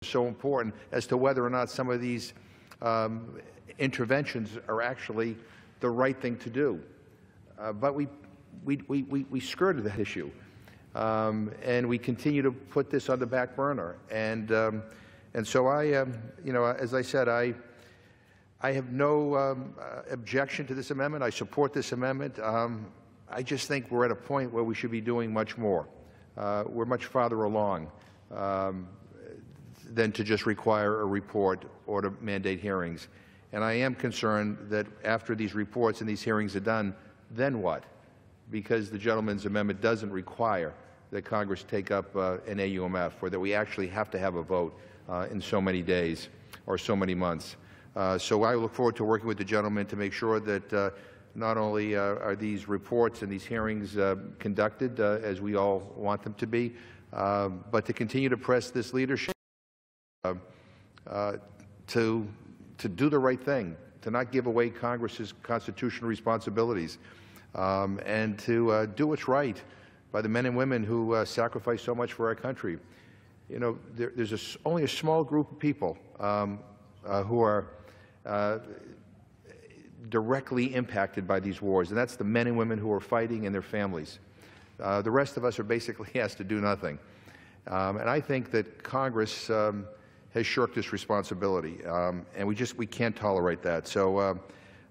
so important as to whether or not some of these interventions are actually the right thing to do. But we skirted that issue, and we continue to put this on the back burner. And so as I said, I have no objection to this amendment. I support this amendment. I just think we're at a point where we should be doing much more. We're much farther along than to just require a report or to mandate hearings. And I am concerned that after these reports and these hearings are done, then what? Because the gentleman's amendment doesn't require that Congress take up an AUMF, or that we actually have to have a vote in so many days or so many months. So I look forward to working with the gentleman to make sure that not only are these reports and these hearings conducted as we all want them to be, but to continue to press this leadership to do the right thing, to not give away Congress's constitutional responsibilities, and to do what's right by the men and women who sacrifice so much for our country. You know, there's only a small group of people who are directly impacted by these wars, and that's the men and women who are fighting and their families. The rest of us are basically asked to do nothing. And I think that Congress has shirked this responsibility, and we can't tolerate that. So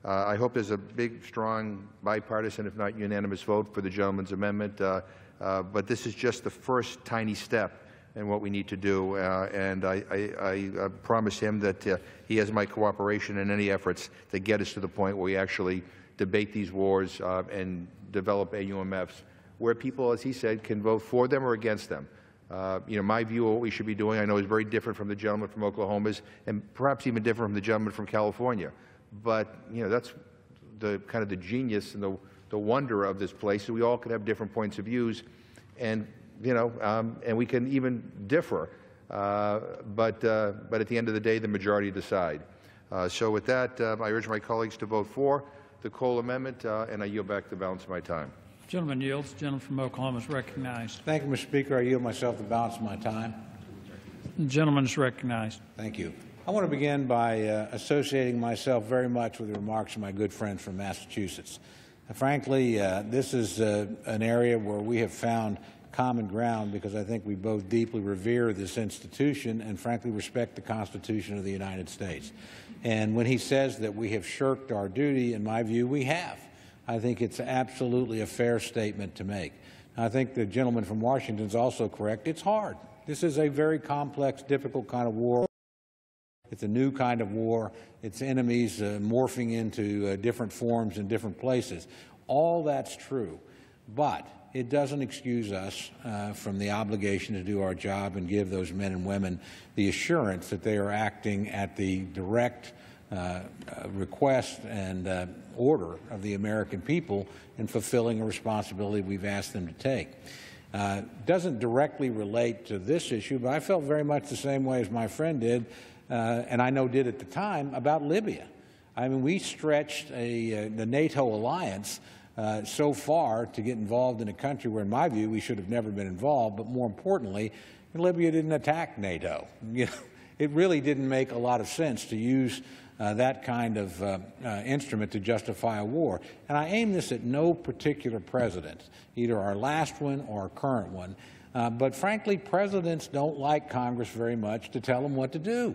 I hope there's a big, strong, bipartisan, if not unanimous vote for the gentleman's amendment. But this is just the first tiny step in what we need to do, and I promise him that he has my cooperation in any efforts to get us to the point where we actually debate these wars and develop AUMFs, where people, as he said, can vote for them or against them. You know, my view of what we should be doing, I know, is very different from the gentleman from Oklahoma's, and perhaps even different from the gentleman from California. But you know, that's the kind of the genius and the wonder of this place. So we all can have different points of views, and and we can even differ. But at the end of the day, the majority decide. So with that, I urge my colleagues to vote for the Cole amendment, and I yield back the balance of my time. Gentleman yields. The gentleman from Oklahoma is recognized. Thank you, Mr. Speaker. I yield myself the balance of my time. The gentleman is recognized. Thank you. I want to begin by associating myself very much with the remarks of my good friends from Massachusetts. Frankly, this is an area where we have found common ground, because I think we both deeply revere this institution and, frankly, respect the Constitution of the United States. And when he says that we have shirked our duty, in my view, we have. I think it's absolutely a fair statement to make. I think the gentleman from Washington is also correct. It's hard. This is a very complex, difficult kind of war. It's a new kind of war. Its enemies morphing into different forms in different places. All that's true, but it doesn't excuse us from the obligation to do our job and give those men and women the assurance that they are acting at the direct request and order of the American people in fulfilling a responsibility we've asked them to take. Doesn't directly relate to this issue, but I felt very much the same way as my friend did, and I know did at the time, about Libya. I mean, we stretched the NATO alliance so far to get involved in a country where, in my view, we should have never been involved, but more importantly, Libya didn't attack NATO. You know, it really didn't make a lot of sense to use that kind of instrument to justify a war. And I aim this at no particular president, either our last one or our current one. But frankly, presidents don't like Congress very much to tell them what to do.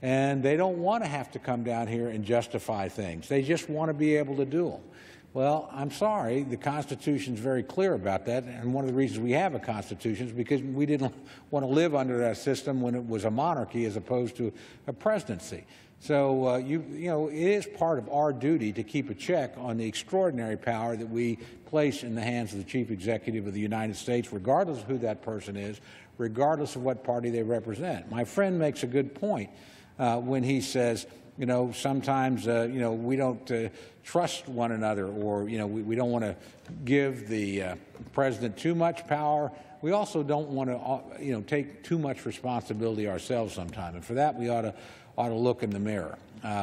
And they don't want to have to come down here and justify things. They just want to be able to do them. Well, I'm sorry, the Constitution is very clear about that, and one of the reasons we have a Constitution is because we didn't want to live under that system when it was a monarchy as opposed to a presidency. So, you know, it is part of our duty to keep a check on the extraordinary power that we place in the hands of the Chief Executive of the United States, regardless of who that person is, regardless of what party they represent. My friend makes a good point when he says, you know, sometimes, you know, we don't trust one another, or, you know, we don't want to give the president too much power. We also don't want to, you know, take too much responsibility ourselves sometimes. And for that, we ought to look in the mirror.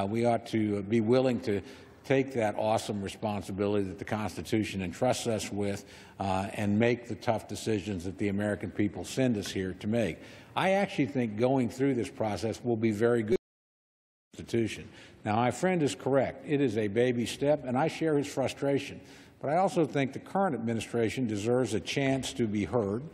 We ought to be willing to take that awesome responsibility that the Constitution entrusts us with and make the tough decisions that the American people send us here to make. I actually think going through this process will be very good for the Constitution. Now, my friend is correct. It is a baby step, and I share his frustration. But I also think the current administration deserves a chance to be heard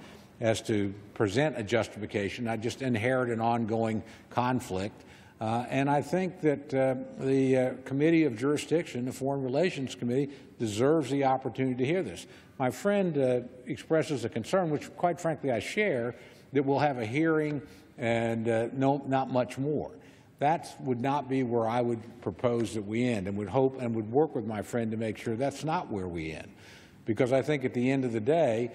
as to present a justification, not just inherit an ongoing conflict. And I think that the Committee of Jurisdiction, the Foreign Relations Committee, deserves the opportunity to hear this. My friend expresses a concern, which quite frankly I share, that we'll have a hearing and not much more. That would not be where I would propose that we end, and would hope and would work with my friend to make sure that's not where we end. Because I think at the end of the day,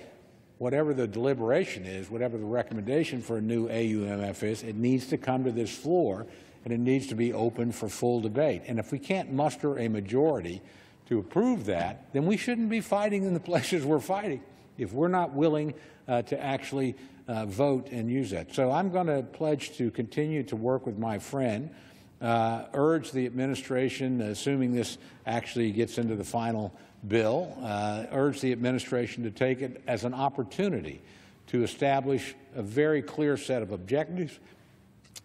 whatever the deliberation is, whatever the recommendation for a new AUMF is, it needs to come to this floor, and it needs to be open for full debate. And if we can't muster a majority to approve that, then we shouldn't be fighting in the places we're fighting if we're not willing to actually vote and use that. So I'm going to pledge to continue to work with my friend, urge the administration, assuming this actually gets into the final bill, urge the administration to take it as an opportunity to establish a very clear set of objectives,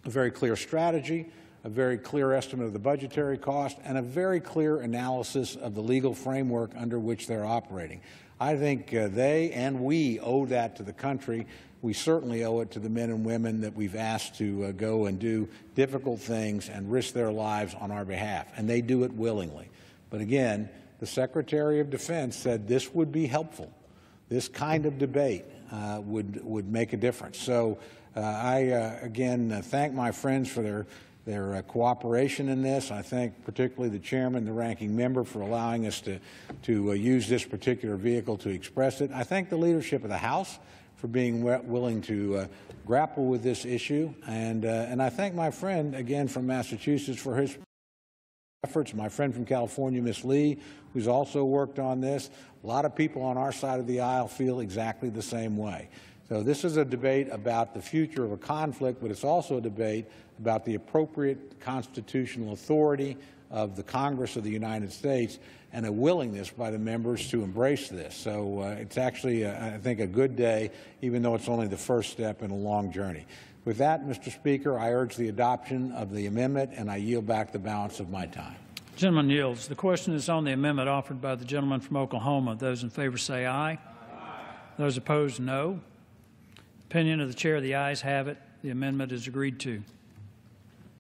a very clear strategy, a very clear estimate of the budgetary cost, and a very clear analysis of the legal framework under which they're operating. I think they and we owe that to the country. We certainly owe it to the men and women that we've asked to go and do difficult things and risk their lives on our behalf, and they do it willingly. But again, the Secretary of Defense said this would be helpful. This kind of debate would make a difference. So I again thank my friends for their cooperation in this. I thank particularly the chairman, the ranking member, for allowing us to use this particular vehicle to express it. I thank the leadership of the House for being willing to grapple with this issue, and I thank my friend again from Massachusetts for his efforts. My friend from California, Ms. Lee, who's also worked on this. A lot of people on our side of the aisle feel exactly the same way. So this is a debate about the future of a conflict, but it's also a debate about the appropriate constitutional authority of the Congress of the United States and a willingness by the members to embrace this. So it's actually, I think, a good day, even though it's only the first step in a long journey. With that, Mr. Speaker, I urge the adoption of the amendment, and I yield back the balance of my time. The gentleman yields. The question is on the amendment offered by the gentleman from Oklahoma. Those in favor say aye. Aye. Those opposed, no. Opinion of the chair, the ayes have it. The amendment is agreed to.